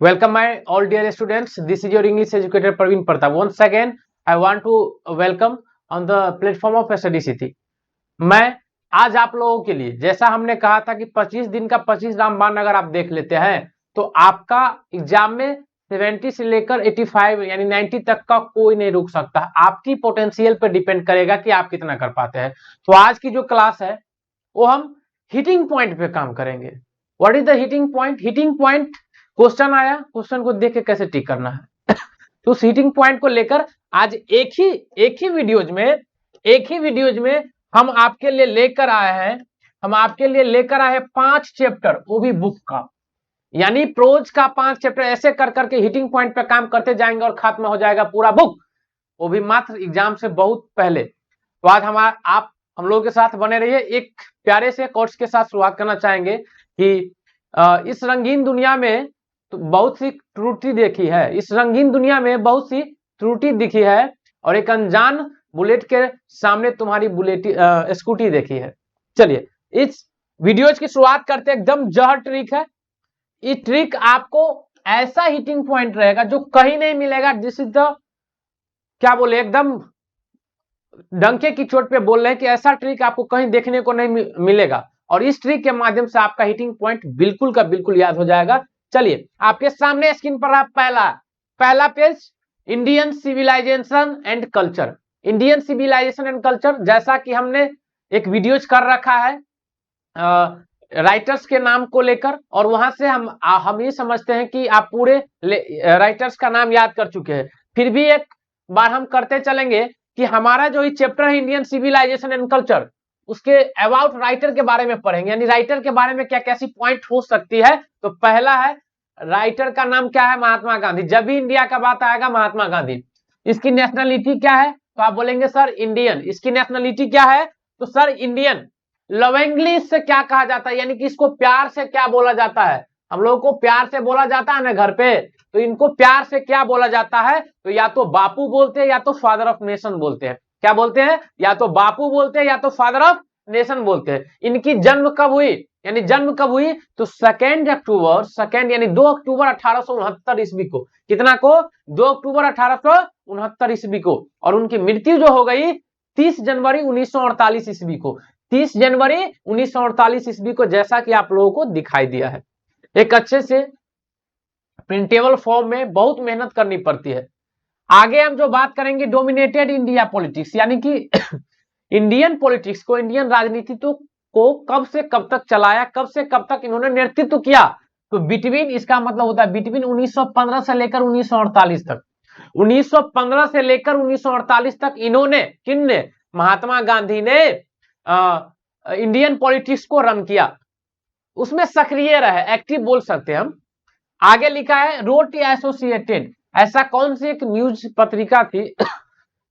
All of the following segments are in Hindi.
Welcome my all dear students. This is your English educator Praveen Pratap. Once again, I want to welcome on the platform of Study City. मैं आज आप लोगों के लिए जैसा हमने कहा था कि 25 दिन का 25 रामबाण अगर आप देख लेते हैं तो आपका एग्जाम में 70 से लेकर 85 यानी 90 तक का कोई नहीं रुक सकता। आपकी पोटेंशियल पर डिपेंड करेगा कि आप कितना कर पाते हैं। तो आज की जो क्लास है वो हम हिटिंग पॉइंट पे काम करेंगे। What is the hitting point? Hitting point question आया, क्वेश्चन को देख के कैसे टिक करना है तो उस हिटिंग पॉइंट को लेकर आज एक ही वीडियोज में हम आपके लिए लेकर आए हैं 5 चैप्टर, वो भी बुक का, यानी प्रोज का 5 चैप्टर। ऐसे कर करके हिटिंग पॉइंट पे काम करते जाएंगे और खत्म हो जाएगा पूरा बुक, वो भी मात्र एग्जाम से बहुत पहले। तो आज आप हम लोगों के साथ बने रहिए। एक प्यारे से कोर्स के साथ शुरुआत करना चाहेंगे कि इस रंगीन दुनिया में तो बहुत सी त्रुटि देखी है, इस रंगीन दुनिया में बहुत सी त्रुटि दिखी है और एक अनजान बुलेट के सामने तुम्हारी स्कूटी देखी है। चलिए इस वीडियोज की शुरुआत करते, एकदम जहर ट्रिक है। ये ट्रिक आपको ऐसा हिटिंग पॉइंट रहेगा जो कहीं नहीं मिलेगा। दिस इज द क्या बोले, एकदम डंके की चोट पे बोल रहे हैं कि ऐसा ट्रिक आपको कहीं देखने को नहीं मिलेगा और इस ट्रिक के माध्यम से आपका हिटिंग पॉइंट बिल्कुल का बिल्कुल याद हो जाएगा। चलिए आपके सामने स्क्रीन पर आप पहला page, Indian civilisation and culture. Indian civilisation and culture, जैसा कि हमने एक वीडियोज कर रखा है राइटर्स के नाम को लेकर, और वहां से हम ये समझते हैं कि आप पूरे राइटर्स का नाम याद कर चुके हैं। फिर भी एक बार हम करते चलेंगे कि हमारा जो ये चैप्टर है इंडियन सिविलाइजेशन एंड कल्चर, उसके अबाउट राइटर के बारे में पढ़ेंगे, यानी राइटर के बारे में क्या कैसी पॉइंट हो सकती है। तो पहला है, राइटर का नाम क्या है? महात्मा गांधी। जब भी इंडिया का बात आएगा महात्मा गांधी। इसकी नेशनलिटी क्या है? तो आप बोलेंगे सर इंडियन। इसकी नेशनलिटी क्या है? तो सर इंडियन। लविंगली इससे क्या कहा जाता है, यानी कि इसको प्यार से क्या बोला जाता है? हम लोगों को प्यार से बोला जाता है ना घर पे, तो इनको प्यार से क्या बोला जाता है? तो या तो बापू बोलते हैं या तो फादर ऑफ नेशन बोलते हैं। क्या बोलते हैं? या तो बापू बोलते हैं या तो फादर ऑफ नेशन बोलते हैं। इनकी जन्म कब हुई, यानी जन्म कब हुई? तो 2 अक्टूबर यानी 2 अक्टूबर 1869 ईस्वी को। कितना को? 2 अक्टूबर 1869 ईस्वी को। और उनकी मृत्यु जो हो गई 30 जनवरी 1948 ईस्वी को। 30 जनवरी 1948 ईस्वी को, जैसा कि आप लोगों को दिखाई दिया है। एक अच्छे से प्रिंटेबल फॉर्म में बहुत मेहनत करनी पड़ती है। आगे हम जो बात करेंगे डोमिनेटेड इंडिया पॉलिटिक्स, यानी कि इंडियन पॉलिटिक्स को, इंडियन राजनीति को कब से कब तक चलाया, कब से कब तक इन्होंने नेतृत्व किया। तो बिटवीन, इसका मतलब होता है बिटवीन 1915 से लेकर 1948 तक। 1915 से लेकर 1948 तक इन्होंने, किनने? महात्मा गांधी ने इंडियन पॉलिटिक्स को रन किया, उसमें सक्रिय रहे, एक्टिव बोल सकते हैं हम। आगे लिखा है रोट एसोसिएटेड। ऐसा कौन सी एक न्यूज पत्रिका थी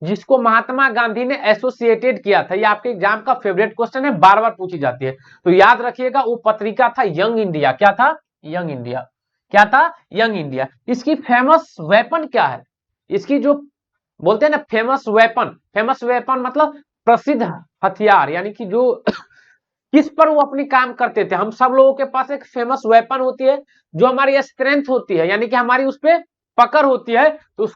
जिसको महात्मा गांधी ने एसोसिएटेड किया था? ये आपके एग्जाम का फेवरेट क्वेश्चन है, बार बार पूछी जाती है, तो याद रखिएगा वो पत्रिका था यंग इंडिया। क्या था? Young India. क्या था? Young India. इसकी फेमस वेपन क्या है? इसकी जो बोलते हैं ना फेमस वेपन मतलब प्रसिद्ध हथियार, यानी कि जो किस पर वो अपनी काम करते थे। हम सब लोगों के पास एक फेमस वेपन होती है जो हमारी स्ट्रेंथ होती है, यानी कि हमारी उस पर पकड़ होती है। तो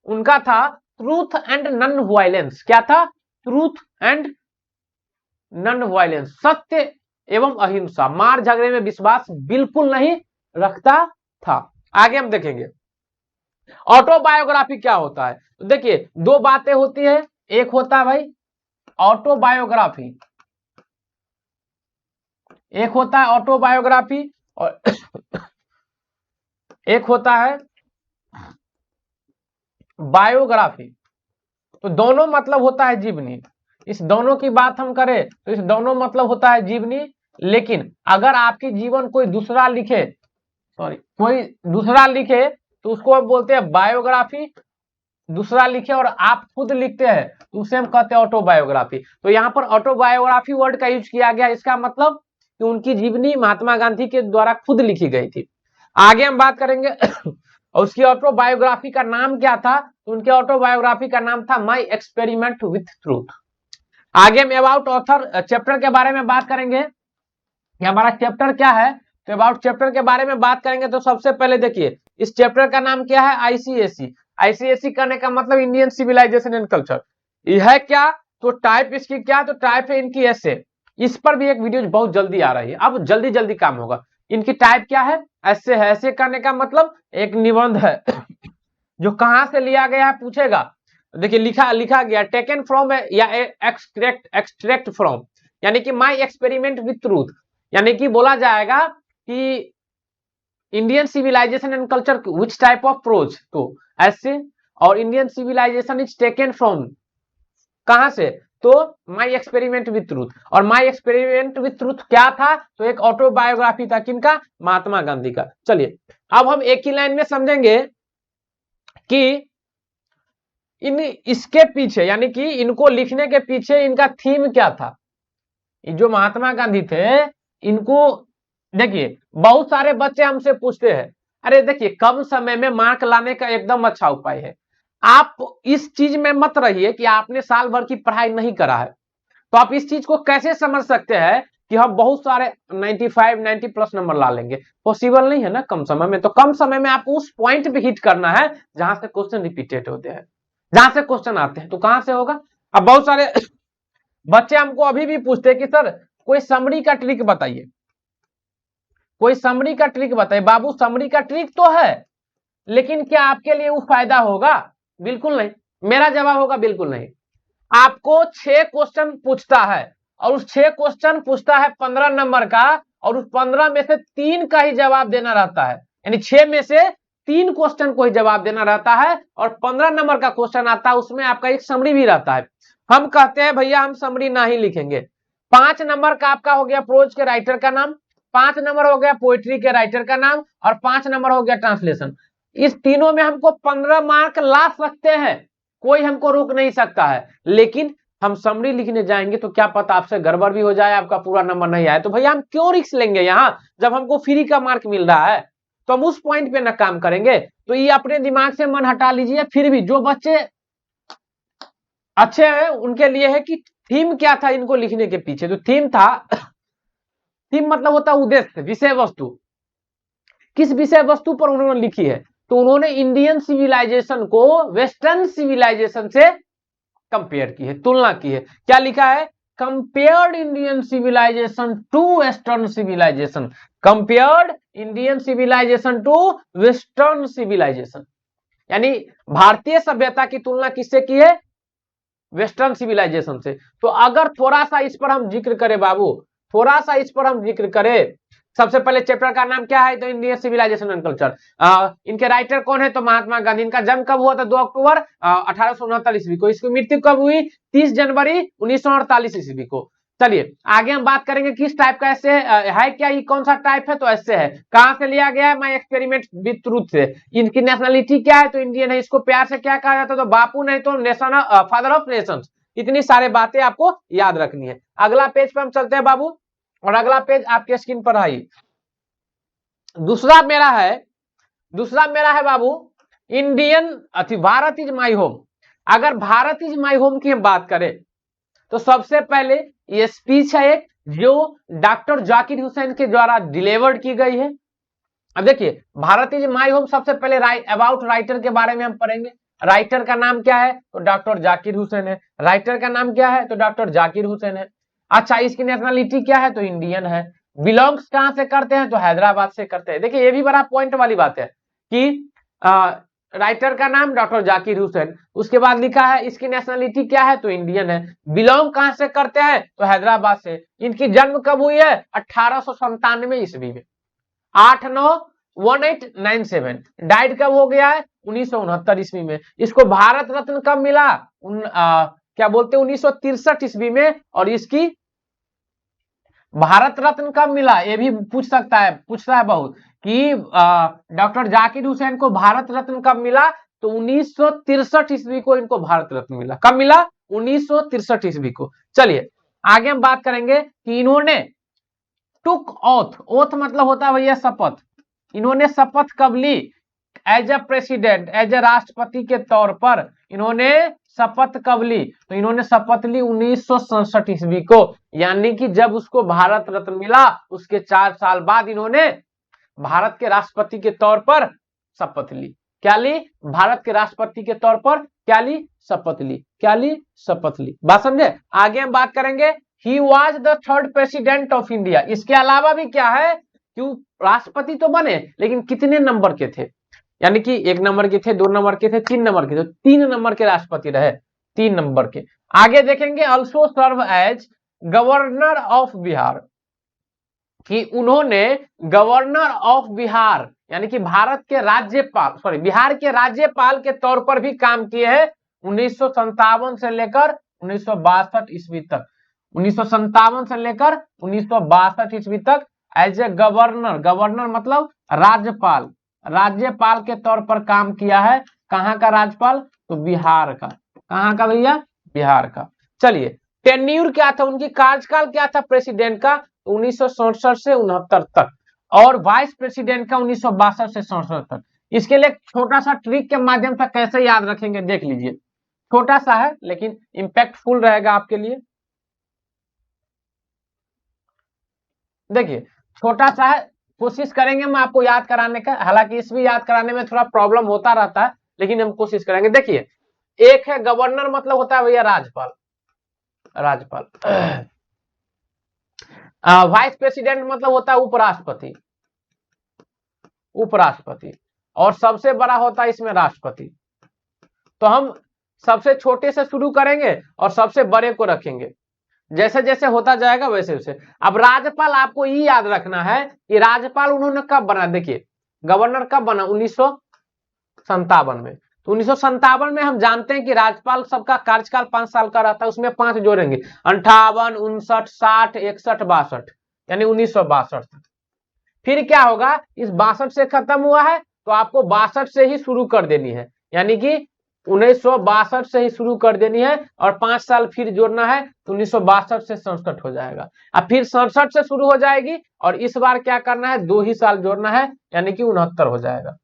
उनका था ट्रूथ एंड नॉन वायलेंस। क्या था? ट्रूथ एंड नॉन वायलेंस, सत्य एवं अहिंसा, मार झगड़े में विश्वास बिल्कुल नहीं रखता था। आगे हम देखेंगे ऑटोबायोग्राफी क्या होता है। तो देखिए दो बातें होती है, एक होता है भाई ऑटोबायोग्राफी, एक होता है ऑटोबायोग्राफी और एक होता है बायोग्राफी। तो दोनों मतलब होता है जीवनी। इस दोनों की बात हम करें तो इस दोनों मतलब होता है जीवनी। लेकिन अगर आपकी जीवन कोई दूसरा लिखे तो उसको हम बोलते हैं बायोग्राफी। दूसरा लिखे और आप खुद लिखते हैं तो उसे हम कहते हैं ऑटोबायोग्राफी। तो यहाँ पर ऑटोबायोग्राफी वर्ड का यूज किया गया, इसका मतलब कि उनकी जीवनी महात्मा गांधी के द्वारा खुद लिखी गई थी। आगे हम बात करेंगे और उसकी ऑटोबायोग्राफी का नाम क्या था? तो उनके ऑटोबायोग्राफी का नाम था माय एक्सपेरिमेंट विथ ट्रूथ। आगे हम अबाउट ऑथर चैप्टर के बारे में बात करेंगे कि हमारा चैप्टर क्या है। तो अबाउट चैप्टर के बारे में बात करेंगे तो सबसे पहले देखिए इस चैप्टर का नाम क्या है? आईसीएसई। आईसीएसई करने का मतलब इंडियन सिविलाइजेशन एंड कल्चर। यह क्या? तो टाइप इसकी क्या? तो टाइप है इनकी ऐसे। इस पर भी एक वीडियो बहुत जल्दी आ रही है, अब जल्दी जल्दी काम होगा। इनकी टाइप क्या है? ऐसे है। ऐसे करने का मतलब एक निबंध है जो कहां से लिया गया है पूछेगा। देखिए लिखा गया टेकन फ्रॉम या एक्सट्रैक्ट फ्रॉम, यानी कि माय एक्सपेरिमेंट विथ ट्रूथ, यानी कि बोला जाएगा कि Indian civilisation and culture which type of prose, तो ऐसे। और Indian civilisation is taken from कहां से? तो माय एक्सपेरिमेंट विथ ट्रूथ। और माय एक्सपेरिमेंट विथ ट्रूथ क्या था? तो एक ऑटोबायोग्राफी था। किनका? महात्मा गांधी का। चलिए अब हम एक ही लाइन में समझेंगे कि इसके पीछे, यानी कि इनको लिखने के पीछे इनका थीम क्या था। जो महात्मा गांधी थे, इनको देखिए बहुत सारे बच्चे हमसे पूछते हैं, अरे देखिए कम समय में मार्क लाने का एकदम अच्छा उपाय है। आप इस चीज में मत रहिए कि आपने साल भर की पढ़ाई नहीं करा है, तो आप इस चीज को कैसे समझ सकते हैं कि हम बहुत सारे 95 90 प्लस नंबर ला लेंगे? पॉसिबल नहीं है ना कम समय में। तो कम समय में आपको उस पॉइंट पे हिट करना है जहां से क्वेश्चन रिपीटेड होते हैं, जहां से क्वेश्चन आते हैं। तो कहां से होगा? अब बहुत सारे बच्चे हमको अभी भी पूछते हैं कि सर कोई समरी का ट्रिक बताइए, कोई समरी का ट्रिक बताइए। बाबू समरी का ट्रिक तो है, लेकिन क्या आपके लिए वो फायदा होगा? बिल्कुल नहीं। मेरा जवाब होगा बिल्कुल नहीं। आपको 6 क्वेश्चन पूछता है और उस 6 क्वेश्चन पूछता है 15 नंबर का, और उस 15 में से 3 का ही जवाब देना रहता है, यानी 6 में से 3 क्वेश्चन को ही जवाब देना रहता है। और 15 नंबर का क्वेश्चन आता है, उसमें आपका एक समरी भी रहता है। हम कहते हैं भैया हम समरी ना ही लिखेंगे। 5 नंबर का आपका हो गया प्रोज के राइटर का नाम, 5 नंबर हो गया पोएट्री के राइटर का नाम, और 5 नंबर हो गया ट्रांसलेशन। इस तीनों में हमको 15 मार्क ला सकते हैं, कोई हमको रोक नहीं सकता है। लेकिन हम समरी लिखने जाएंगे तो क्या पता आपसे गड़बड़ भी हो जाए, आपका पूरा नंबर नहीं आए। तो भैया हम क्यों रिस्क लेंगे यहां, जब हमको फ्री का मार्क मिल रहा है? तो हम उस पॉइंट पे ना काम करेंगे। तो ये अपने दिमाग से मन हटा लीजिए। फिर भी जो बच्चे अच्छे हैं उनके लिए है कि थीम क्या था इनको लिखने के पीछे। तो थीम था, थीम मतलब होता है उद्देश्य, विषय वस्तु। किस विषय वस्तु पर उन्होंने लिखी है? तो उन्होंने इंडियन सिविलाइजेशन को वेस्टर्न सिविलाइजेशन से कंपेयर की है, तुलना की है। क्या लिखा है? Compared Indian civilisation to western civilisation, compared Indian civilisation to western civilisation, यानी भारतीय सभ्यता की तुलना किससे की है? वेस्टर्न सिविलाइजेशन से। तो अगर थोड़ा सा इस पर हम जिक्र करें बाबू, थोड़ा सा इस पर हम जिक्र करें। सबसे पहले चैप्टर का नाम क्या है? तो इंडियन सिविलाइजेशन एंड कल्चर। इनके राइटर कौन है? तो महात्मा गांधी। इनका जन्म कब हुआ था? 2 अक्टूबर 1869 ईस्वी को। इसकी मृत्यु कब हुई? 30 जनवरी 1948 ईस्वी को। चलिए आगे हम बात करेंगे किस टाइप का ऐसे है क्या, ये कौन सा टाइप है? तो ऐसे है। कहां से लिया गया है? माय एक्सपेरिमेंट विथ ट्रूथ से। इनकी नेशनलिटी क्या है? तो इंडियन है। इसको प्यार से क्या कहा जाता है? तो बापू नहीं तो नेशन, फादर ऑफ नेशन। इतनी सारी बातें आपको याद रखनी है। अगला पेज पे हम चलते हैं बाबू, और अगला पेज आपके स्क्रीन पर आई। दूसरा मेरा है बाबू Indian Bharat is my home. अगर भारत इज माई होम की हम बात करें तो सबसे पहले ये स्पीच है एक, जो डॉक्टर जाकिर हुसैन के द्वारा डिलीवर्ड की गई है। अब देखिए भारत इज माई होम, सबसे पहले अबाउट राइटर के बारे में हम पढ़ेंगे। राइटर का नाम क्या है? तो डॉक्टर जाकिर हुसैन है। राइटर का नाम क्या है? तो डॉक्टर जाकिर हुसैन है। अच्छा इसकी नेशनलिटी क्या है? तो इंडियन है। बिलोंग्स कहां से करते हैं? तो हैदराबाद से करते हैं। देखिए ये भी बड़ा पॉइंट वाली बात है कि राइटर का नाम डॉक्टर जाकिर हुसैन, उसके बाद लिखा है इसकी नेशनलिटी क्या है? तो इंडियन है। बिलोंग कहां से करते हैं? तो हैदराबाद से। इनकी जन्म कब हुई है? 1897 ईस्वी में, 8/9/1897। डाइड कब हो गया है? 1969 ईस्वी में। इसको भारत रत्न कब मिला? क्या बोलते हैं 1963 ईस्वी में। और इसकी भारत रत्न कब मिला? ये भी पूछता है बहुत कि डॉक्टर जाकिर हुसैन को भारत रत्न कब मिला? तो 1963 ईस्वी को इनको भारत रत्न मिला। कब मिला? 1963 ईस्वी को। चलिए आगे हम बात करेंगे कि इन्होंने टुक ओथ मतलब होता है भैया शपथ। इन्होंने शपथ कब ली? As a president, as a राष्ट्रपति के तौर पर इन्होंने शपथ कब ली? तो इन्होंने शपथ ली 1967 ईस्वी को, यानी कि जब उसको भारत रत्न मिला उसके 4 साल बाद इन्होंने भारत के राष्ट्रपति के तौर पर शपथ ली। क्या ली? भारत के राष्ट्रपति के तौर पर क्या ली? शपथ ली। क्या ली? शपथ ली। बात समझे? आगे हम बात करेंगे, he was the third president of India. इसके अलावा भी क्या है, क्यों राष्ट्रपति तो बने लेकिन कितने नंबर के थे, यानी कि 1 नंबर के थे, 2 नंबर के थे, 3 नंबर के थे, 3 नंबर के राष्ट्रपति रहे, 3 नंबर के। आगे देखेंगे, also serve as governor of Bihar, कि उन्होंने गवर्नर ऑफ बिहार यानी कि भारत के राज्यपाल, सॉरी बिहार के राज्यपाल के तौर पर भी काम किए हैं 1957 से लेकर 1962 ईस्वी तक। 1957 से लेकर 1962 ईस्वी तक एज ए गवर्नर, गवर्नर मतलब राज्यपाल, राज्यपाल के तौर पर काम किया है। कहां का राज्यपाल? तो बिहार का। कहां का भैया? बिहार का। चलिए, टेन्यूर क्या था, उनकी कार्यकाल क्या था प्रेसिडेंट का? 1967 से 69 तक, और वाइस प्रेसिडेंट का 1962 से 67 तक। इसके लिए छोटा सा ट्रिक के माध्यम से कैसे याद रखेंगे देख लीजिए, छोटा सा है लेकिन इंपैक्टफुल रहेगा आपके लिए। देखिए छोटा सा है, कोशिश करेंगे हम आपको याद कराने का, हालांकि इसमें याद कराने में थोड़ा प्रॉब्लम होता रहता है लेकिन हम कोशिश करेंगे। देखिए, एक है गवर्नर, मतलब होता है भैया राज्यपाल, राज्यपाल। वाइस प्रेसिडेंट मतलब होता है उपराष्ट्रपति, उपराष्ट्रपति, और सबसे बड़ा होता है इसमें राष्ट्रपति। तो हम सबसे छोटे से शुरू करेंगे और सबसे बड़े को रखेंगे, जैसे जैसे होता जाएगा वैसे वैसे। अब राज्यपाल आपको ये याद रखना है कि राज्यपाल उन्होंने कब बना, देखिए गवर्नर कब बना? 1957 में। तो 1957 में हम जानते हैं कि राज्यपाल सबका कार्यकाल 5 साल का रहता है, उसमें 5 जोड़ेंगे, 58, 59, 60, 61, 62, यानी 1962 तक। फिर क्या होगा, इस 62 से खत्म हुआ है तो आपको 62 से ही शुरू कर देनी है, यानी कि 1962 से ही शुरू कर देनी है, और 5 साल फिर जोड़ना है तो 1962 से 67 हो जाएगा। अब फिर 67 से शुरू हो जाएगी और इस बार क्या करना है, 2 ही साल जोड़ना है, यानी कि 69 हो जाएगा।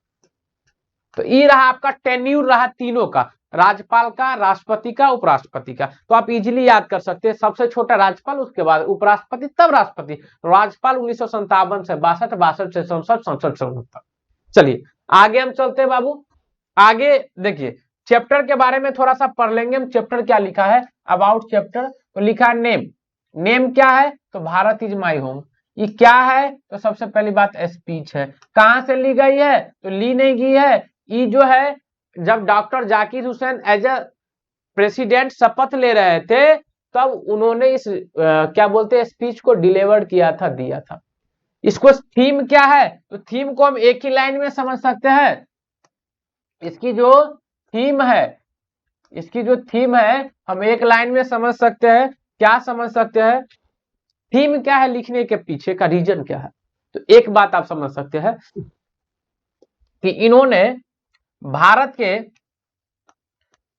तो ये रहा आपका टेन्यूर रहा तीनों का, राज्यपाल का, राष्ट्रपति का, उपराष्ट्रपति का। तो आप इजीली याद कर सकते हैं, सबसे छोटा राज्यपाल, उसके बाद उपराष्ट्रपति, तब राष्ट्रपति। राज्यपाल 1957 से 62, 62 से 67, 67 से 69। चलिए आगे हम चलते हैं बाबू। आगे देखिए, चैप्टर के बारे में थोड़ा सा पढ़ लेंगे हम। चैप्टर क्या लिखा है, अबाउट चैप्टर, तो लिखा है नेम। नेम क्या है? तो भारत इज माई होम। ये क्या है? तो सबसे पहली बात स्पीच है। कहां से ली गई है? तो ली नहीं गई है, ये जो है जब doctor Zakir Hussain as a president शपथ ले रहे थे तब उन्होंने इस क्या बोलते हैं स्पीच को डिलीवर किया था, दिया था। इसको थीम क्या है? तो थीम को हम एक ही लाइन में समझ सकते हैं। इसकी जो थीम है, इसकी जो थीम है हम एक लाइन में समझ सकते हैं। क्या समझ सकते हैं? थीम क्या है लिखने के पीछे का रीजन क्या है? तो एक बात आप समझ सकते हैं कि इन्होंने भारत के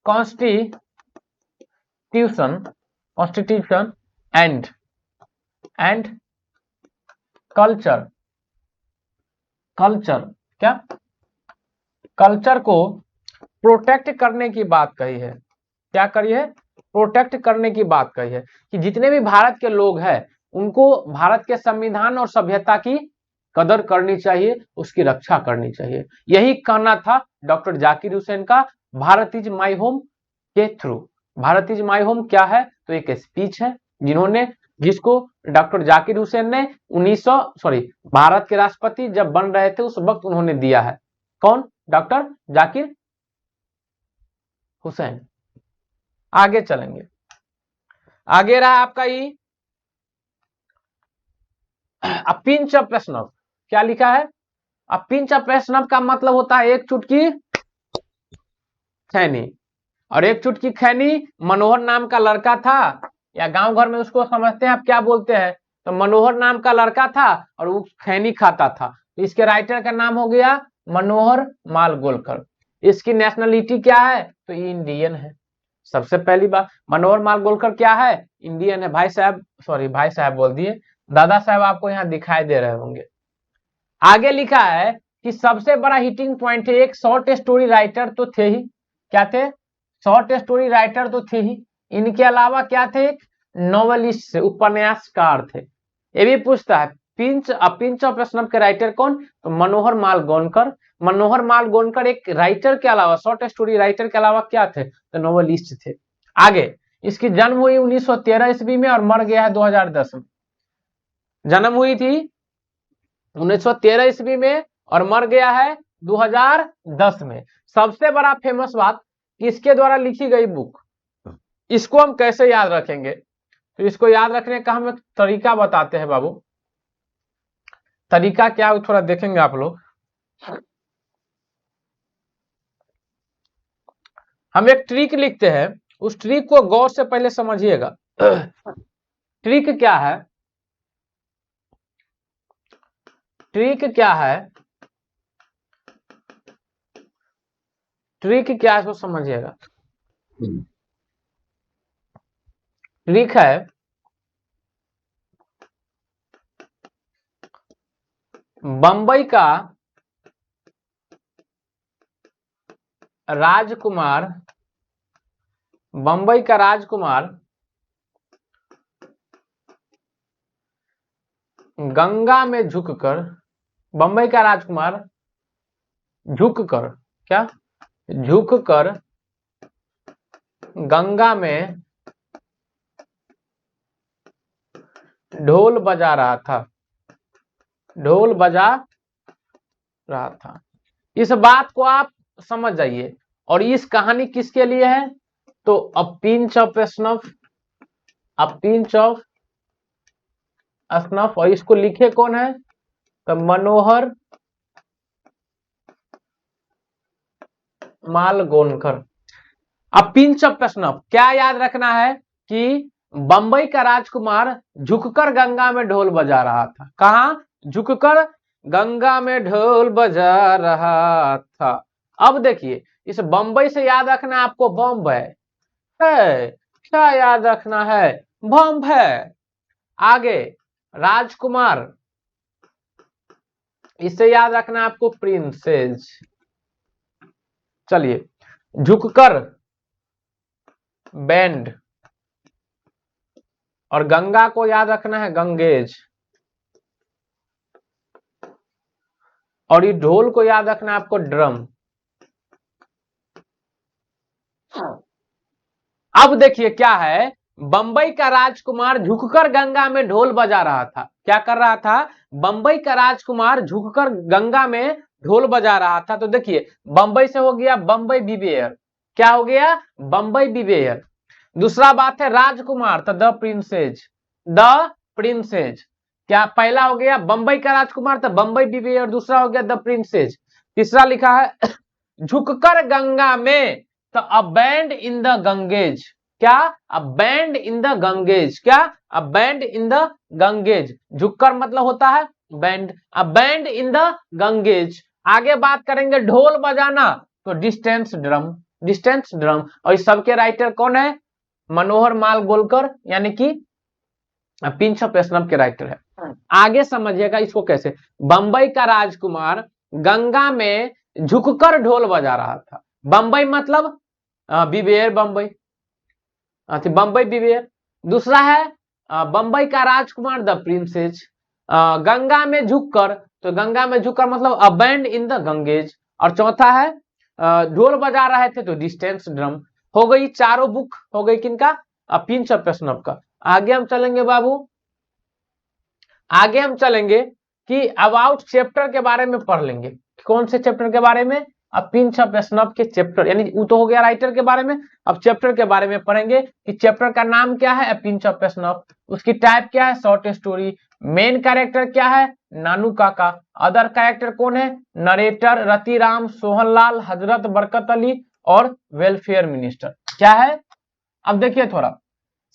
कॉन्स्टिट्यूशन एंड कल्चर क्या, कल्चर को प्रोटेक्ट करने की बात कही है। क्या करी है? प्रोटेक्ट करने की बात कही है, कि जितने भी भारत के लोग हैं उनको भारत के संविधान और सभ्यता की कदर करनी चाहिए, उसकी रक्षा करनी चाहिए। यही कहना था डॉक्टर जाकिर हुसैन का भारत इज माई होम के through. Bharat is my home क्या है? तो एक स्पीच है जिसको डॉक्टर जाकिर हुसैन ने भारत के राष्ट्रपति जब बन रहे थे उस वक्त उन्होंने दिया है। कौन? डॉक्टर जाकिर हुसैन। आगे चलेंगे, आगे रहा आपका ये अ पिंच ऑफ प्रश्न। क्या लिखा है? अ पिंच ऑफ प्रश्न का मतलब होता है एक चुटकी खैनी, और एक चुटकी खैनी मनोहर नाम का लड़का था, या गांव घर में उसको समझते हैं आप क्या बोलते हैं, तो मनोहर नाम का लड़का था और वो खैनी खाता था। तो इसके राइटर का नाम हो गया मनोहर मालगोलकर। इसकी नेशनलिटी क्या है? तो ये इंडियन है। सबसे पहली बात, मनोहर मालगोलकर क्या है? इंडियन है। भाई साहब बोल दिए, दादा साहब आपको यहाँ दिखाई दे रहे होंगे। आगे लिखा है कि सबसे बड़ा हिटिंग पॉइंट है, एक शॉर्ट स्टोरी राइटर तो थे ही। क्या थे? शॉर्ट स्टोरी राइटर तो थे ही, इनके अलावा क्या थे? एक नॉवेलिस्ट, उपन्यासकार थे। ये भी पूछता है पिंच ऑफ स्नफ के राइटर कौन? तो मनोहर माल गोनकर। मनोहर माल गोनकर एक राइटर के अलावा, शॉर्ट स्टोरी राइटर के अलावा क्या थे? तो नोवेलिस्ट थे। आगे, इसकी जन्म हुई 1913 ईस्वी में और मर गया है 2010 में। जन्म हुई थी 1913 ईस्वी में और मर गया है 2010 में। सबसे बड़ा फेमस बात, किसके द्वारा लिखी गई बुक, इसको हम कैसे याद रखेंगे? तो इसको याद रखने का हम एक तरीका बताते हैं बाबू। तरीका क्या है थोड़ा देखेंगे आप लोग। हम एक ट्रिक लिखते हैं, उस ट्रिक को गौर से पहले समझिएगा। ट्रिक क्या है? ट्रिक क्या है? ट्रिक क्या है इसको समझिएगा। ट्रिक है बंबई का राजकुमार, बंबई का राजकुमार गंगा में झुककर, बंबई का राजकुमार झुककर, क्या? झुककर गंगा में ढोल बजा रहा था, ढोल बजा रहा था। इस बात को आप समझ जाइए। और इस कहानी किसके लिए है? तो a pinch of snuff, a pinch of snuff. और इसको लिखे कौन है? तो मनोहर माल गोनकर। अब पिंच ऑफ स्नफ क्या याद रखना है? कि बंबई का राजकुमार झुककर गंगा में ढोल बजा रहा था। कहा? झुककर गंगा में ढोल बजा रहा था। अब देखिए, इस बंबई से याद रखना है आपको बॉम्बे है। क्या याद रखना है? बॉम्बे। आगे राजकुमार, इससे याद रखना है आपको प्रिंसेस। चलिए, झुककर बैंड, और गंगा को याद रखना है गंगेज, और ये ढोल को याद रखना है आपको ड्रम। अब देखिए क्या है, बंबई का राजकुमार झुककर गंगा में ढोल बजा रहा था। क्या कर रहा था? बंबई का राजकुमार झुककर गंगा में ढोल बजा रहा था। तो देखिए, बंबई से हो गया बंबई बिवेयर। क्या हो गया? बंबई बिवेयर। दूसरा बात है राजकुमार, तो द प्रिंसेज, द प्रिंसेज। क्या पहला हो गया बंबई का राजकुमार, तो बंबई बिवेयर। दूसरा हो गया द प्रिंसेज। तीसरा लिखा है झुककर गंगा में, तो a bend in the Ganges. क्या? A bend in the Ganges. क्या? A bend in the Ganges. झुककर मतलब होता है bend, a bend in the Ganges. आगे बात करेंगे ढोल बजाना, तो डिस्टेंस ड्रम, डिस्टेंस ड्रम। और इस सबके राइटर कौन है? मनोहर माल गोलकर, यानी कि पिंच ऑफ स्नफ के राइटर है। आगे समझिएगा इसको कैसे। बंबई का राजकुमार गंगा में झुककर ढोल बजा रहा था। बंबई मतलब बिवेयर, बंबई, बंबई बिवेयर। दूसरा है बंबई का राजकुमार द प्रिंसेस, गंगा में झुककर, तो गंगा में झुककर मतलब अ बैंड इन द गंगेज। और चौथा है ढोल बजा रहे थे, तो डिस्टेंस ड्रम। हो गई चारों बुक, हो गई किनका? पिंच ऑफ स्नफ का। आगे हम चलेंगे बाबू, आगे हम चलेंगे कि अबाउट चैप्टर के बारे में पढ़ लेंगे। कौन से चैप्टर के बारे में? अब पिंच ऑफ स्नफ के चैप्टर, यानी वो तो हो गया राइटर के बारे में। अब चैप्टर के बारे में पढ़ेंगे कि चैप्टर का नाम क्या है? Pinch of snuff. उसकी टाइप क्या है? Short story. मेन कैरेक्टर क्या है? नानू काका। अदर कैरेक्टर कौन है? नरेटर रतिराम, सोहनलाल, हजरत बरकत अली और वेलफेयर मिनिस्टर। क्या है? अब देखिए थोड़ा,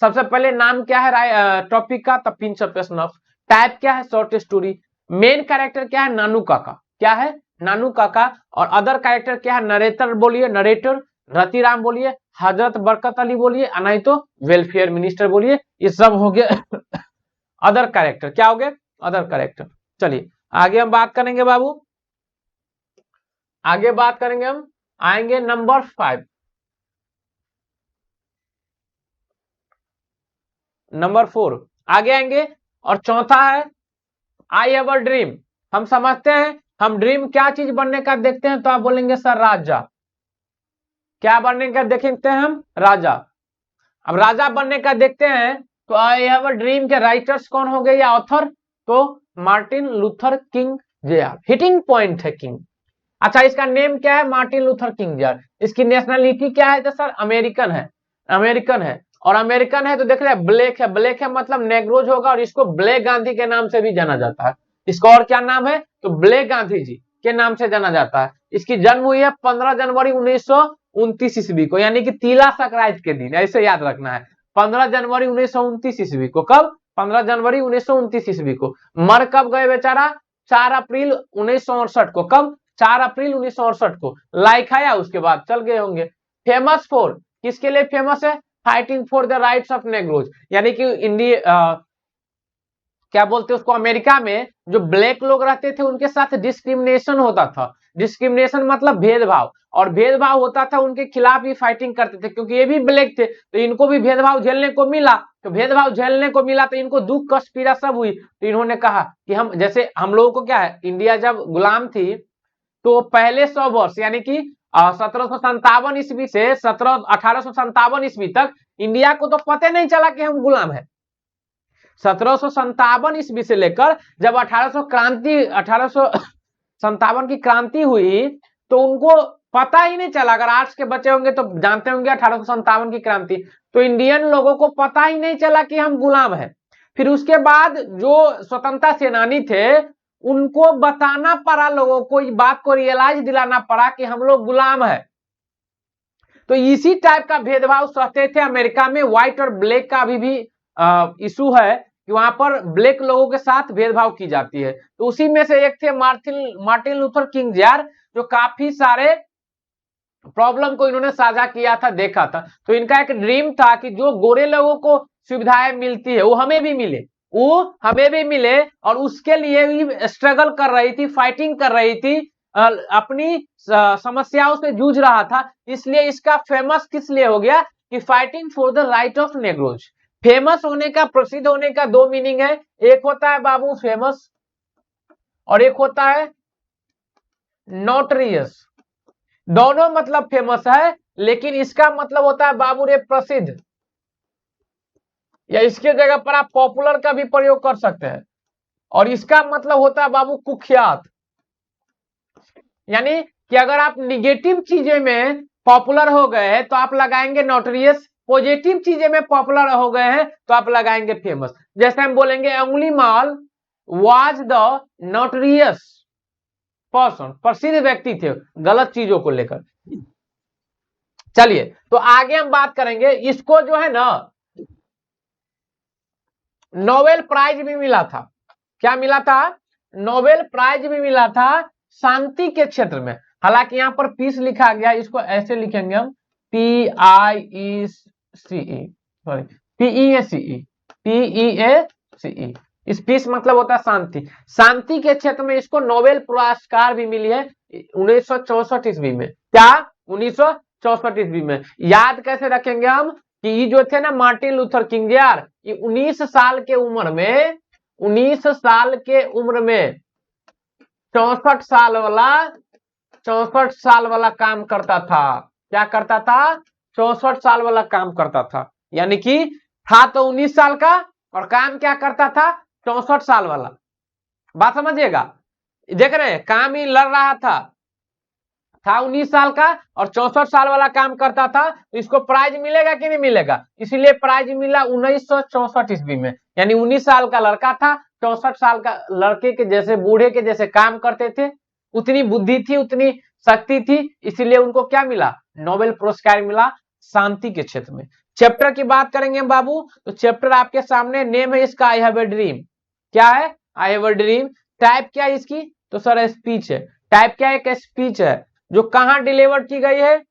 सबसे पहले नाम क्या है टॉपिक का? The pinch of snuff. Type क्या है? Short story. मेन कैरेक्टर क्या है? नानू काका। क्या है? नानू काका। और अदर कैरेक्टर क्या है? नरेटर बोलिए, नरेटर। रतिराम बोलिए, हजरत बरकत अली बोलिए, नहीं तो वेलफेयर मिनिस्टर बोलिए। ये सब हो गया अदर कैरेक्टर। क्या हो गए? Other character. चलिए आगे हम बात करेंगे बाबू, आगे बात करेंगे हम। आएंगे नंबर 5, नंबर 4 आगे आएंगे। और चौथा है आई हैव अ ड्रीम, हम समझते हैं, हम ड्रीम क्या चीज बनने का देखते हैं, तो आप बोलेंगे सर राजा। क्या बनने का देखते हैं हम? राजा। अब राजा बनने का देखते हैं तो आई हैव अ ड्रीम के राइटर्स कौन हो गए या ऑथर? तो Martin Luther King Junior. Hitting point है किंग। अच्छा, इसका नेम क्या है? Martin Luther King Junior. इसकी नेशनलिटी क्या है? तो सर अमेरिकन है, अमेरिकन है। और अमेरिकन है तो देख रहे हैं ब्लैक है, ब्लैक है मतलब नेग्रोज होगा, और इसको ब्लैक गांधी के नाम से भी जाना जाता है। इसका और क्या नाम है? तो ब्लैक गांधी जी के नाम से जाना जाता है। इसकी जन्म हुई है 15 जनवरी 1929 ईस्वी को, यानी कि तिला संक्रांति के दिन, ऐसे याद रखना है। 15 जनवरी 1929 ईस्वी को। कब? 15 जनवरी 1929 ईस्वी को। मर कब गए बेचारा? 4 अप्रैल 1968 को। कब? 4 अप्रैल 1968 को। लाइक आया उसके बाद चल गए होंगे। फेमस फॉर, किसके लिए फेमस है? Fighting for the rights of नेग्रोज, यानी कि इंडिया क्या बोलते हैं उसको, अमेरिका में जो ब्लैक लोग रहते थे उनके साथ डिस्क्रिमिनेशन होता था। डिस्क्रिमिनेशन मतलब भेदभाव, और भेदभाव होता था, उनके खिलाफ ही फाइटिंग करते थे, क्योंकि ये भी ब्लैक थे तो इनको भी भेदभाव झेलने को मिला। तो भेदभाव झेलने को मिला तो इनको दुख कष्ट पीड़ा सब हुई, तो इन्होंने कहा कि हम, जैसे हम लोगों को क्या है, इंडिया जब गुलाम थी तो पहले 100 वर्ष यानी कि 1757 ईस्वी से 1857 ईस्वी तक इंडिया को तो पता नहीं चला कि हम गुलाम है। 1757 ईस्वी से लेकर जब 1857 की क्रांति हुई तो उनको पता ही नहीं चला। अगर आर्ट्स के बच्चे होंगे तो जानते होंगे 1857 की क्रांति, तो इंडियन लोगों को पता ही नहीं चला कि हम गुलाम है। फिर उसके बाद जो स्वतंत्रता सेनानी थे उनको बताना पड़ा, लोगों को इस बात को रियलाइज दिलाना पड़ा कि हम लोग गुलाम है। तो इसी टाइप का भेदभाव सहते थे अमेरिका में। व्हाइट और ब्लैक का अभी भी इशू है कि वहां पर ब्लैक लोगों के साथ भेदभाव की जाती है। तो उसी में से एक थे मार्टिन लूथर किंग जूनियर, जो काफी सारे प्रॉब्लम को इन्होंने साझा किया था, देखा था। तो इनका एक ड्रीम था कि जो गोरे लोगों को सुविधाएं मिलती है वो हमें भी मिले, वो हमें भी मिले, और उसके लिए भी स्ट्रगल कर रही थी, फाइटिंग कर रही थी, अपनी समस्याओं से जूझ रहा था। इसलिए इसका फेमस किस लिए हो गया कि fighting for the right of नेग्रोज। Famous होने का, प्रसिद्ध होने का दो मीनिंग है, एक होता है बाबू फेमस और एक होता है नोटरियस। दोनों मतलब फेमस है, लेकिन इसका मतलब होता है बाबू रे प्रसिद्ध, या इसके जगह पर आप पॉपुलर का भी प्रयोग कर सकते हैं। और इसका मतलब होता है बाबू कुख्यात, यानी कि अगर आप निगेटिव चीजें में पॉपुलर हो गए हैं तो आप लगाएंगे नोटरियस, पॉजिटिव चीजें में पॉपुलर हो गए हैं तो आप लगाएंगे फेमस। जैसे हम बोलेंगे अंगुलीमाल वाज द नोटरियस पर्सन, प्रसिद्ध व्यक्ति थे गलत चीजों को लेकर। चलिए तो आगे हम बात करेंगे। इसको जो है ना नोबेल प्राइज भी मिला था। क्या मिला था? नोबेल प्राइज भी मिला था शांति के क्षेत्र में। हालांकि यहाँ पर पीस लिखा गया, इसको ऐसे लिखेंगे हम PIECE, सॉरी PEACE। इस पीस मतलब होता है शांति। शांति के क्षेत्र में इसको नोबेल पुरस्कार भी मिली है 1964 ईस्वी में। क्या? 1964 ईस्वी में। याद कैसे रखेंगे हम कि ये जो थे ना मार्टिन लूथर किंग जूनियर, ये 19 साल के उम्र में 64 साल वाला काम करता था। क्या करता था? 64 साल वाला काम करता था। यानी कि था तो 19 साल का और काम क्या करता था? 64 साल वाला। बात समझिएगा, देख रहे हैं, काम ही लड़ रहा था 19 साल का और 64 साल वाला काम करता था। तो इसको प्राइज मिलेगा कि नहीं मिलेगा? इसीलिए प्राइज मिला 1964 ईस्वी में। यानी 19 साल का लड़का था, 64 साल का लड़के के जैसे, बूढ़े के जैसे काम करते थे, उतनी बुद्धि थी, उतनी शक्ति थी, इसीलिए उनको क्या मिला? नोबेल पुरस्कार मिला शांति के क्षेत्र में। चैप्टर की बात करेंगे बाबू, तो चैप्टर आपके सामने, नेम है इसका आई हैव ए ड्रीम। क्या है? I have a dream. Type क्या है इसकी? तो सर स्पीच है। टाइप क्या है? एक स्पीच है जो कहां डिलीवर की गई है?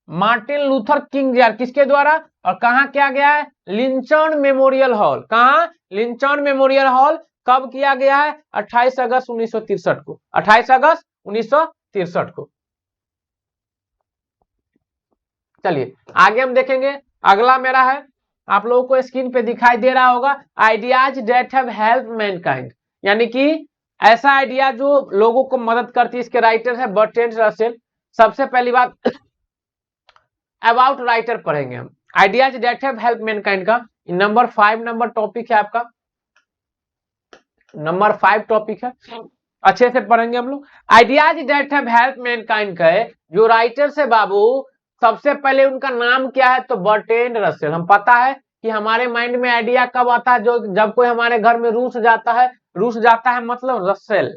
Martin Luther King junior. किसके द्वारा और कहां किया गया है? लिंचर्न मेमोरियल हॉल। कहां? लिंचर्न मेमोरियल हॉल। कब किया गया है? 28 अगस्त 1963 को। 28 अगस्त 1963 को। चलिए आगे हम देखेंगे। अगला मेरा है आप लोगों को स्क्रीन पे दिखाई दे रहा होगा, ideas that have help Mankind, यानी कि ऐसा आइडिया जो लोगों को मदद करती है। इसके राइटर है बर्ट्रैंड रसेल। सबसे पहली बात अबाउट राइटर पढ़ेंगे हम, ideas that have help Mankind का नंबर 5 नंबर टॉपिक है आपका, नंबर 5 टॉपिक है, अच्छे से पढ़ेंगे हम लोग। Ideas that have help Mankind का है, जो राइटर्स है बाबू, सबसे पहले उनका नाम क्या है, तो बर्ट्रैंड रसेल। हम पता है कि हमारे माइंड में आइडिया कब आता है, जो जब कोई हमारे घर में रूस जाता है, रूस जाता है मतलब रसेल,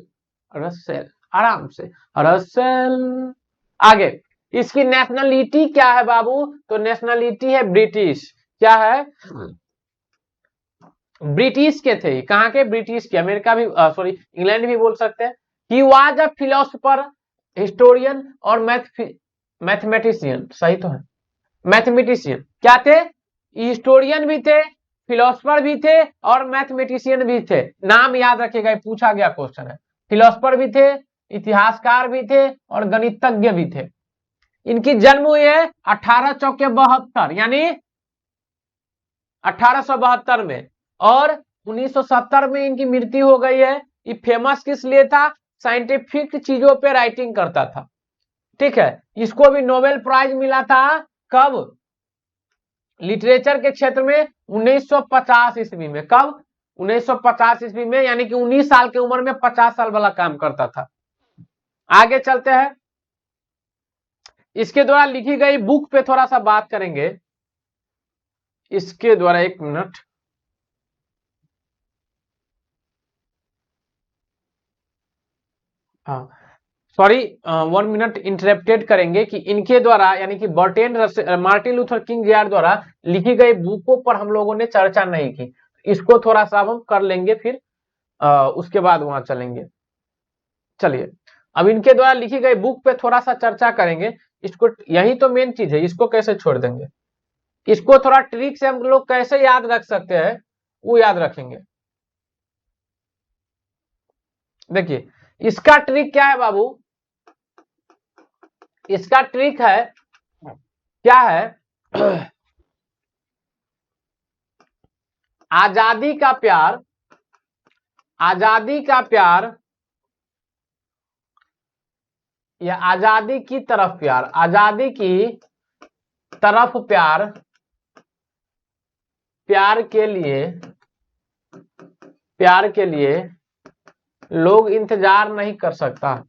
रसेल आराम से रसेल। आगे इसकी नेशनलिटी क्या है बाबू, तो नेशनलिटी है ब्रिटिश। क्या है, ब्रिटिश के थे, कहाँ के, ब्रिटिश के, अमेरिका भी सॉरी इंग्लैंड भी बोल सकते हैं। He was a philosopher, historian और मैथमेटिशियन, सही तो है, मैथमेटिशियन क्या थे, हिस्टोरियन भी थे, फिलोसफर भी थे और मैथमेटिशियन भी थे। नाम याद रखिएगा, पूछा गया क्वेश्चन है। फिलोसफर भी थे, इतिहासकार भी थे और गणितज्ञ भी थे। इनकी जन्म हुई है 1872 यानी 1872 में, और 1970 में इनकी मृत्यु हो गई है। ये फेमस किस लिए था, साइंटिफिक चीजों पे राइटिंग करता था, ठीक है। इसको भी नोबेल प्राइज मिला था, कब, लिटरेचर के क्षेत्र में 1950 ईस्वी में। कब, 1950 ईस्वी में, यानी कि 19 साल की उम्र में 50 साल वाला काम करता था। आगे चलते हैं, इसके द्वारा लिखी गई बुक पे थोड़ा सा बात करेंगे। इसके द्वारा, एक मिनट, हाँ सॉरी 1 मिनट इंटरप्टेड करेंगे कि इनके द्वारा, यानी कि Bertrand Russell, Martin Luther King junior द्वारा लिखी गई बुकों पर हम लोगों ने चर्चा नहीं की। इसको थोड़ा सा हम कर लेंगे, फिर उसके बाद वहां चलेंगे। चलिए, अब इनके द्वारा लिखी गई बुक पे थोड़ा सा चर्चा करेंगे। इसको, यही तो मेन चीज है, इसको कैसे छोड़ देंगे, इसको थोड़ा ट्रिक से हम लोग कैसे याद रख सकते हैं, वो याद रखेंगे। देखिए इसका ट्रिक क्या है बाबू, इसका ट्रिक है, क्या है, आजादी का प्यार, आजादी का प्यार या आजादी की तरफ प्यार, आजादी की तरफ प्यार, प्यार के लिए, प्यार के लिए लोग इंतजार नहीं कर सकता,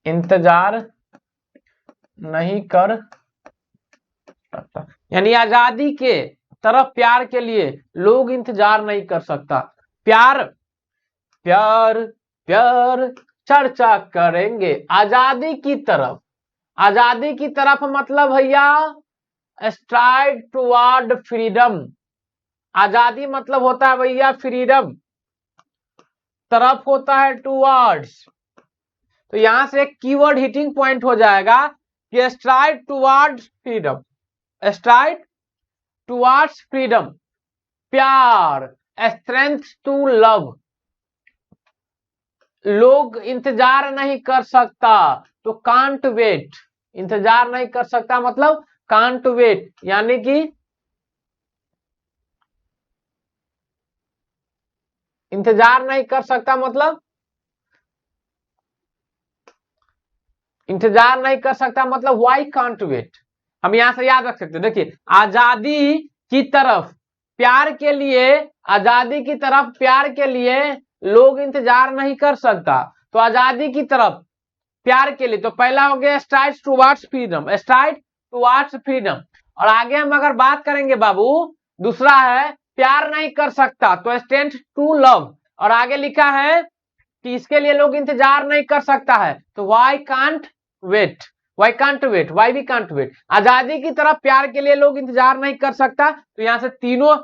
इंतजार नहीं कर सकता, यानी आजादी के तरफ प्यार के लिए लोग इंतजार नहीं कर सकता। प्यार, प्यार, प्यार, चर्चा करेंगे आजादी की तरफ। आजादी की तरफ मतलब भैया स्ट्राइड टुवर्ड फ्रीडम। आजादी मतलब होता है भैया फ्रीडम, तरफ होता है टुवर्ड्स। तो यहां से एक कीवर्ड हिटिंग पॉइंट हो जाएगा कि STRIDE towards freedom, STRIDE towards freedom, प्यार, स्ट्रेंथ टू लव, लोग इंतजार नहीं कर सकता, तो कांट वेट, इंतजार नहीं कर सकता मतलब कांट वेट, यानी कि इंतजार नहीं कर सकता मतलब, इंतजार नहीं कर सकता मतलब व्हाई कांट वेट। हम यहां से याद रख सकते हैं, देखिए आजादी की तरफ प्यार के लिए, आजादी की तरफ प्यार के लिए लोग इंतजार नहीं कर सकता, तो आजादी की तरफ प्यार के लिए, तो पहला हो गया STRIDE towards freedom, STRIDE towards freedom. और आगे हम अगर बात करेंगे बाबू, दूसरा है प्यार नहीं कर सकता, तो स्ट्रेंथ टू लव, और आगे लिखा है कि इसके लिए लोग इंतजार नहीं कर सकता है, तो why can't wait, why can't wait, why we can't wait. आजादी की तरफ प्यार के लिए लोग इंतजार नहीं कर सकता, तो यहाँ से तीनों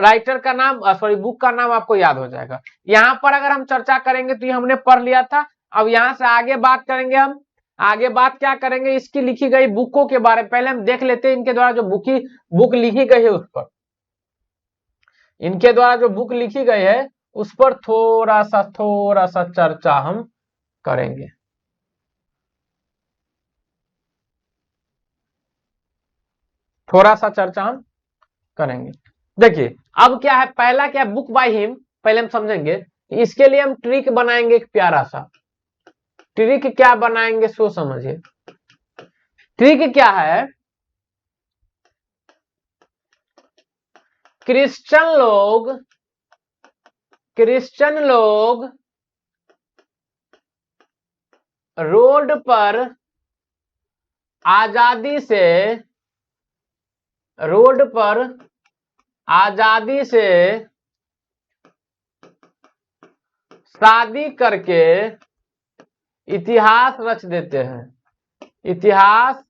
राइटर का नाम, सॉरी बुक का नाम आपको याद हो जाएगा। यहाँ पर अगर हम चर्चा करेंगे तो ये हमने पढ़ लिया था। अब यहाँ से आगे बात करेंगे हम, आगे बात क्या करेंगे, इसकी लिखी गई बुकों के बारे में पहले हम देख लेते हैं, इनके द्वारा जो बुक लिखी गई है उस पर, इनके द्वारा जो बुक लिखी गई है उस पर थोड़ा सा चर्चा हम करेंगे। थोड़ा सा चर्चा हम करेंगे। देखिए अब क्या है, पहला क्या है, बुक बाय हिम, पहले हम समझेंगे। इसके लिए हम ट्रिक बनाएंगे एक प्यारा सा। ट्रिक क्या बनाएंगे सो समझिए। ट्रिक क्या है, क्रिश्चियन लोग रोड पर आजादी से शादी करके इतिहास रच देते हैं, इतिहास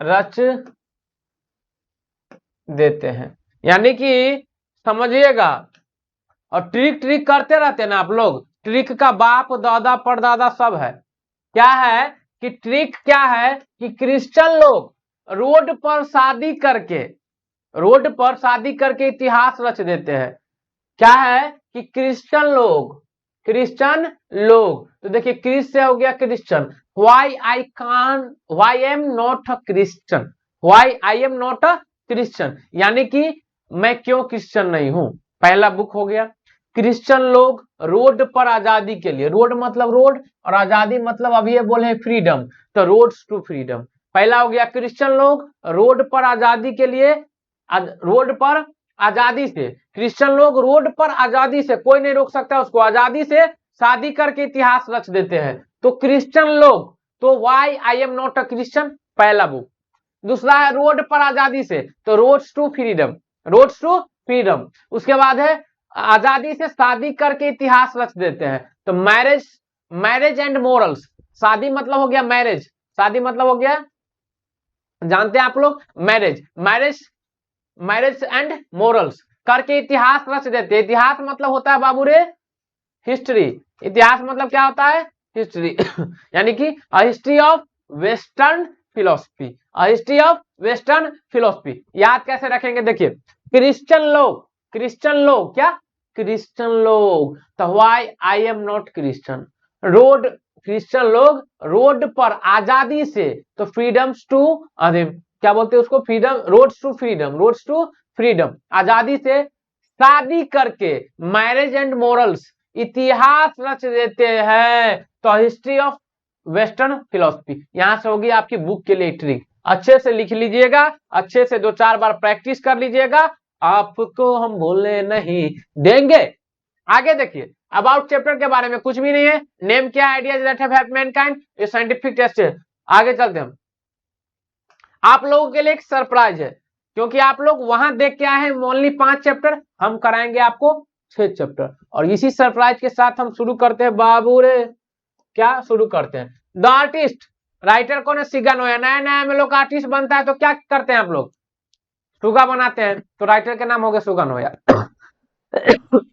रच देते हैं। यानी कि समझिएगा, और ट्रिक करते रहते हैं ना आप लोग। ट्रिक का बाप दादा परदादा सब है। क्या है कि ट्रिक क्या है कि क्रिश्चियन लोग रोड पर शादी करके इतिहास रच देते हैं। क्या है कि क्रिश्चियन लोग, तो देखिए क्रिस से हो गया Christian. Why am not a Christian, यानी कि मैं क्यों क्रिश्चियन नहीं हूं, पहला बुक हो गया। क्रिश्चियन लोग रोड पर आजादी के लिए, रोड मतलब रोड और आजादी मतलब अभी ये बोले फ्रीडम, तो रोड्स टू फ्रीडम पहला हो गया। क्रिश्चियन लोग रोड पर आजादी के लिए, रोड पर आजादी से, क्रिश्चियन लोग रोड पर आजादी से, कोई नहीं रोक सकता उसको, आजादी से शादी करके इतिहास रच देते हैं। तो क्रिश्चियन लोग, तो why I am not a Christian पहला बुक। दूसरा है रोड पर आजादी से, तो रोड्स टू फ्रीडम। उसके बाद है आजादी से शादी करके इतिहास रच देते हैं, तो मैरिज एंड मोरल्स। शादी मतलब हो गया मैरिज, शादी मतलब हो गया, जानते हैं आप लोग, मैरिज एंड मोरल्स करके इतिहास रच देते हैं। इतिहास मतलब होता है बाबू रे हिस्ट्री। इतिहास मतलब क्या होता है, हिस्ट्री यानी कि हिस्ट्री ऑफ वेस्टर्न फिलोसफी। याद कैसे रखेंगे, देखिए क्रिश्चियन लोग क्या, क्रिश्चियन लोग, तो why I am not Christian. Christian लोग रोड पर आजादी से, तो फ्रीडम्स टू, अरे क्या बोलते हैं उसको, फ्रीडम, रोड्स टू फ्रीडम, आजादी से शादी करके मैरिज एंड मोरल्स इतिहास रच देते हैं, तो हिस्ट्री ऑफ वेस्टर्न फिलोसफी। यहां से होगी आपकी बुक के लिए ट्रिक। अच्छे से लिख लीजिएगा, अच्छे से 2-4 बार प्रैक्टिस कर लीजिएगा, आपको हम भूलने नहीं देंगे। आगे देखिए, अबाउट चैप्टर के बारे में कुछ भी नहीं है। नेम क्या, ideas that have helped Mankind, ये साइंटिफिक टेस्ट है। आगे चलते हैं, आप लोगों के लिए एक सरप्राइज है, क्योंकि आप लोग वहां देख के आए हैं ओनली 5 चैप्टर, हम कराएंगे आपको 6 चैप्टर। और इसी सरप्राइज के साथ हम शुरू करते हैं बाबू रे, क्या शुरू करते हैं, द आर्टिस्ट। राइटर कौन है, सिगा नोया। नया नया में लोग आर्टिस्ट बनता है तो क्या करते हैं आप लोग, सुगा बनाते हैं, तो राइटर के नाम हो गया सुगा नोया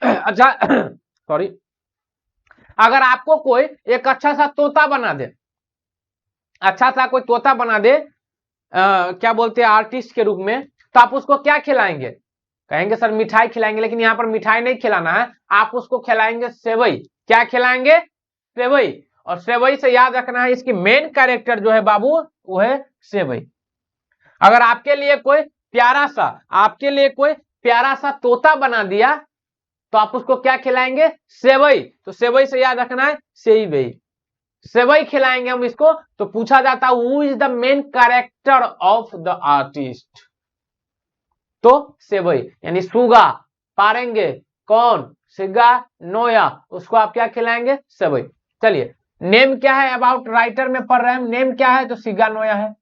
अच्छा सॉरी, अगर आपको कोई एक अच्छा सा तोता बना दे, अच्छा सा कोई तोता बना दे, क्या बोलते हैं आर्टिस्ट के रूप में, तो आप उसको क्या खिलाएंगे, कहेंगे सर मिठाई खिलाएंगे, लेकिन यहाँ पर मिठाई नहीं खिलाना है, आप उसको खिलाएंगे सेवई। क्या खिलाएंगे, सेवई। और सेवई से याद रखना है, इसकी मेन कैरेक्टर जो है बाबू वो है सेवई। अगर आपके लिए कोई प्यारा सा तोता बना दिया, तो आप उसको क्या खिलाएंगे, सेवई। तो सेवई से याद रखना है सेवई खिलाएंगे हम इसको। तो पूछा जाता है who is the main character of the artist, तो सेवई यानी सुगा पारेंगे, कौन, सिगा नोया, उसको आप क्या खिलाएंगे, सेवई। चलिए, नेम क्या है, अबाउट राइटर में पढ़ रहे हैं, नेम क्या है, तो सिगा नोया है।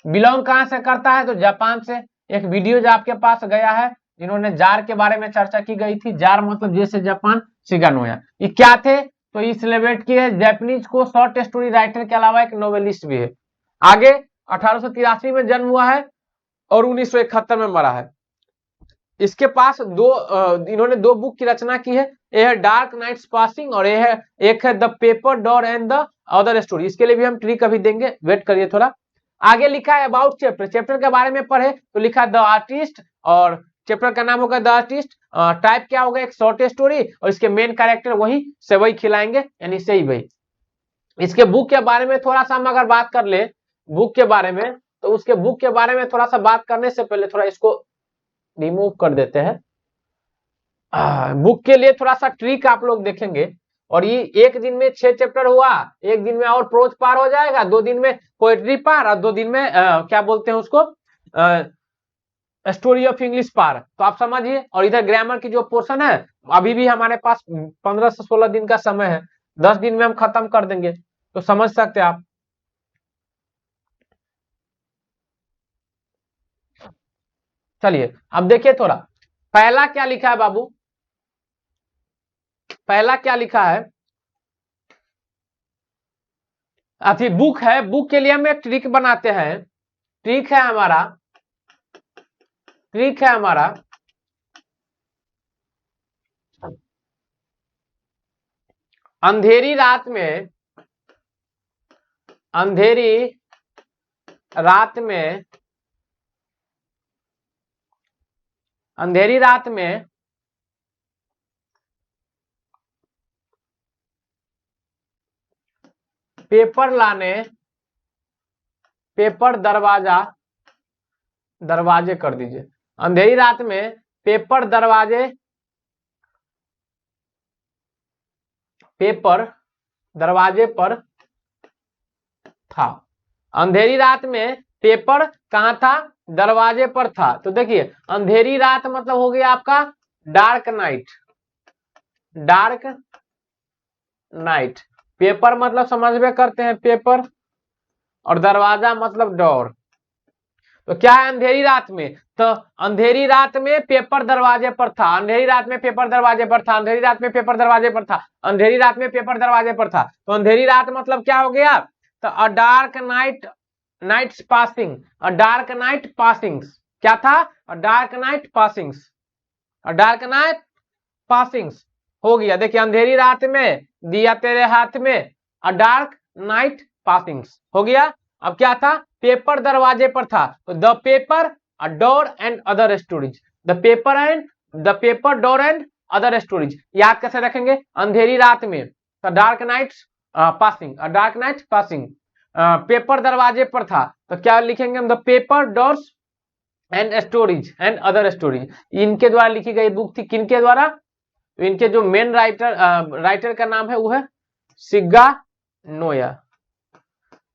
बिलोंग कहां से करता है, तो जापान से। एक वीडियो जो आपके पास गया है, जिन्होंने जार के बारे में चर्चा की गई थी, जार मतलब जैसे जापान, सिगा नोया। ये क्या थे, तो ये सेलिब्रेट किए जापानीज को शॉर्ट स्टोरी राइटर के अलावा एक नोवेलिस्ट भी है। आगे 1883 में जन्म हुआ है और 1971 में मरा है। इसके पास इन्होंने 2 बुक की रचना की है, ये है डार्क नाइट्स पासिंग और एक है the paper door and the other story. इसके लिए भी हम ट्रिक अभी देंगे, वेट करिए थोड़ा। आगे लिखा है अबाउट चैप्टर के बारे में पढ़े तो लिखा द आर्टिस्ट, और चैप्टर का नाम होगा द आर्टिस्ट। टाइप क्या होगा, एक शॉर्ट स्टोरी, और इसके मेन कैरेक्टर वही सेवई खिलाएंगे, यानी सेवई। इसके बुक के बारे में थोड़ा सा हम अगर बात कर ले, बुक के बारे में, तो उसके बुक के बारे में थोड़ा सा बात करने से पहले थोड़ा इसको रिमूव कर देते हैं। बुक के लिए थोड़ा सा ट्रिक आप लोग देखेंगे, और ये एक दिन में 6 चैप्टर हुआ, एक दिन में और प्रोज पार हो जाएगा, 2 दिन में पोएट्री पार, और 2 दिन में क्या बोलते हैं उसको, स्टोरी ऑफ इंग्लिश पार। तो आप समझिए, और इधर ग्रामर की जो पोर्शन है अभी भी हमारे पास 15 से 16 दिन का समय है, 10 दिन में हम खत्म कर देंगे, तो समझ सकते हैं आप। चलिए अब देखिए थोड़ा, पहला क्या लिखा है बाबू, पहला क्या लिखा है, अभी बुक है, बुक के लिए हम एक ट्रिक बनाते हैं। ट्रिक है हमारा, ट्रिक है हमारा, अंधेरी रात में, अंधेरी रात में, अंधेरी रात में पेपर लाने, पेपर दरवाजा, दरवाजे कर दीजिए, अंधेरी रात में पेपर दरवाजे, पेपर दरवाजे पर था। अंधेरी रात में पेपर कहां था, दरवाजे पर था। तो देखिए अंधेरी रात मतलब हो गया आपका dark night, dark night. Paper मतलब समझ में करते हैं पेपर, और दरवाजा मतलब डोर। तो क्या है अंधेरी रात में, तो अंधेरी रात में पेपर दरवाजे पर था, अंधेरी रात में पेपर दरवाजे पर था, अंधेरी रात में पेपर दरवाजे पर था, अंधेरी रात में पेपर दरवाजे पर था। तो अंधेरी रात मतलब क्या हो गया, तो a dark night, nights passing, a dark night passings, क्या था, a dark night passings, a dark night passings हो गया। देखिए अंधेरी रात में दिया तेरे हाथ में, अ डार्क नाइट पासिंग्स हो गया। अब क्या था, पेपर दरवाजे पर था, तो the paper, a door and other stories, the paper and, the paper door and other stories. याद कैसे रखेंगे, अंधेरी रात में, the dark night passing, a dark night passing, paper दरवाजे पर था, तो क्या लिखेंगे हम, the paper doors and stories and other stories. इनके द्वारा लिखी गई बुक थी, किनके द्वारा, तो इनके जो मेन राइटर का नाम है वो है सिग्गा नोया।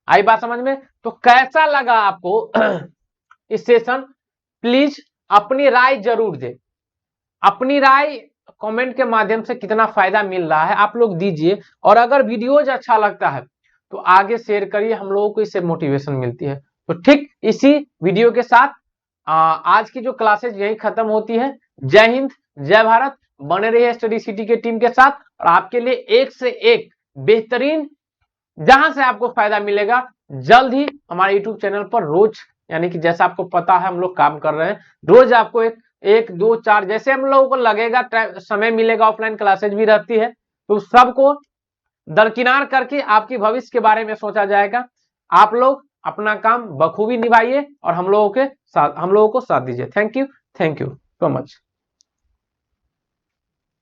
आई बात समझ में। तो कैसा लगा आपको इस सेशन, प्लीज अपनी राय जरूर दे, अपनी राय कमेंट के माध्यम से कितना फायदा मिल रहा है आप लोग दीजिए, और अगर वीडियोज अच्छा लगता है तो आगे शेयर करिए, हम लोगों को इससे मोटिवेशन मिलती है। तो ठीक इसी वीडियो के साथ आज की जो क्लासेज यही खत्म होती है। जय हिंद, जय भारत, बने रहिए स्टडी सिटी के टीम के साथ, और आपके लिए एक से एक बेहतरीन, जहां से आपको फायदा मिलेगा, जल्द ही हमारे यूट्यूब चैनल पर रोज, यानी कि जैसा आपको पता है हम लोग काम कर रहे हैं, रोज आपको एक 2 4 जैसे हम लोगों को लगेगा समय मिलेगा, ऑफलाइन क्लासेज भी रहती है, तो सबको दरकिनार करके आपके भविष्य के बारे में सोचा जाएगा। आप लोग अपना काम बखूबी निभाइए और हम लोगों को साथ दीजिए। Thank you so much.